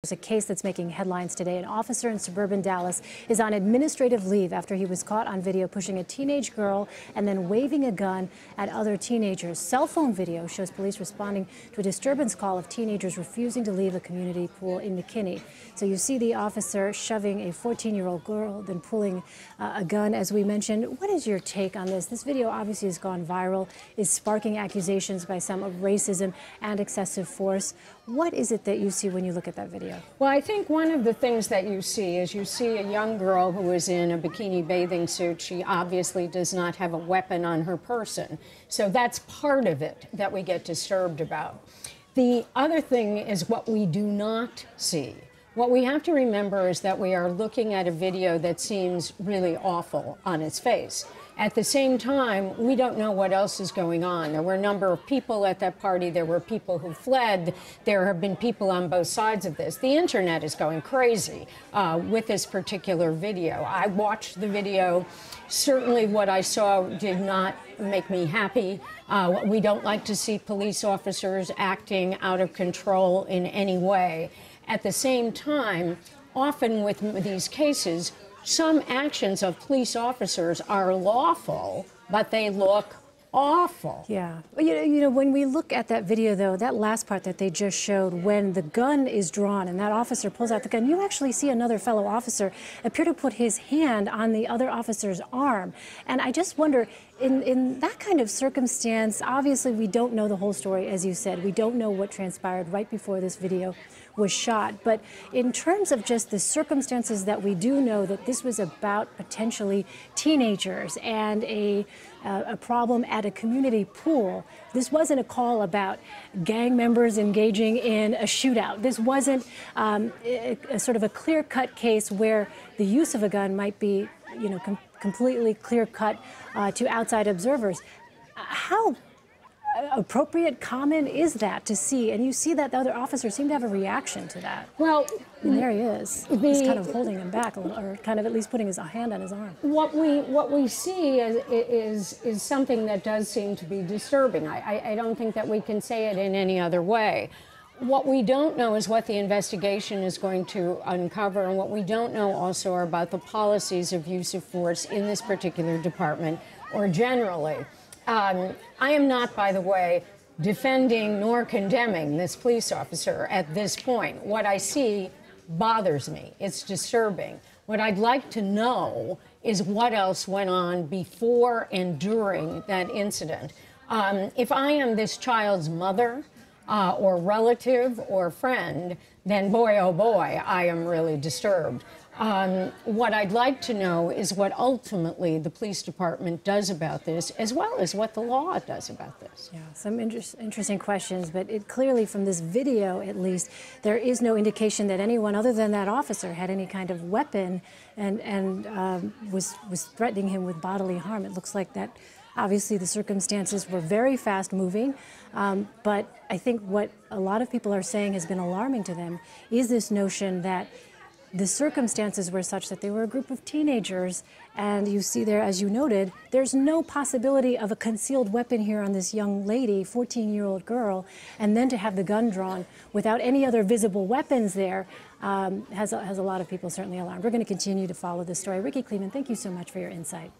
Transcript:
There's a case that's making headlines today. An officer in suburban Dallas is on administrative leave after he was caught on video pushing a teenage girl and then waving a gun at other teenagers. Cell phone video shows police responding to a disturbance call of teenagers refusing to leave a community pool in McKinney. So you see the officer shoving a 14-year-old girl, then pulling a gun, as we mentioned. What is your take on this? This video obviously has gone viral, is sparking accusations by some of racism and excessive force. What is it that you see when you look at that video? Well, I think one of the things that you see is you see a young girl who is in a bikini bathing suit. She obviously does not have a weapon on her person. So that's part of it that we get disturbed about. The other thing is what we do not see. What we have to remember is that we are looking at a video that seems really awful on its face. At the same time, we don't know what else is going on. There were a number of people at that party. There were people who fled. There have been people on both sides of this. The internet is going crazy with this particular video. I watched the video. Certainly what I saw did not make me happy. We don't like to see police officers acting out of control in any way. At the same time, often with these cases, some actions of police officers are lawful, but they look awful. Yeah. You know, when we look at that video, though, that last part that they just showed, when the gun is drawn and that officer pulls out the gun, you actually see another fellow officer appear to put his hand on the other officer's arm. And I just wonder, in that kind of circumstance, obviously we don't know the whole story, as you said. We don't know what transpired right before this video was shot. But in terms of just the circumstances that we do know, that this was about potentially teenagers and a problem at a community pool. This wasn't a call about gang members engaging in a shootout. This wasn't a sort of a clear-cut case where the use of a gun might be, you know, completely clear-cut to outside observers. How appropriate, common is that to see? And you see that the other officers seem to have a reason to that. Well, and there he is. He's kind of holding him back a little, or kind of at least putting his hand on his arm. What we see is something that does seem to be disturbing. I don't think that we can say it in any other way. What we don't know is what the investigation is going to uncover, and what we don't know also are about the policies of use of force in this particular department or generally. I am not, by the way, defending nor condemning this police officer at this point. What I see bothers me. It's disturbing. What I'd like to know is what else went on before and during that incident. If I am this child's mother or relative or friend, then boy, oh boy, I am really disturbed. What I'd like to know is what ultimately the police department does about this, as well as what the law does about this. Yeah, some interesting questions, but it clearly, from this video at least, there is no indication that anyone other than that officer had any kind of weapon and was threatening him with bodily harm. It looks like that. Obviously, the circumstances were very fast-moving, but I think what a lot of people are saying has been alarming to them is this notion that the circumstances were such that they were a group of teenagers, and you see there, as you noted, there's no possibility of a concealed weapon here on this young lady, 14-year-old girl, and then to have the gun drawn without any other visible weapons there has a lot of people certainly alarmed. We're going to continue to follow this story. Rikki Klieman, thank you so much for your insight.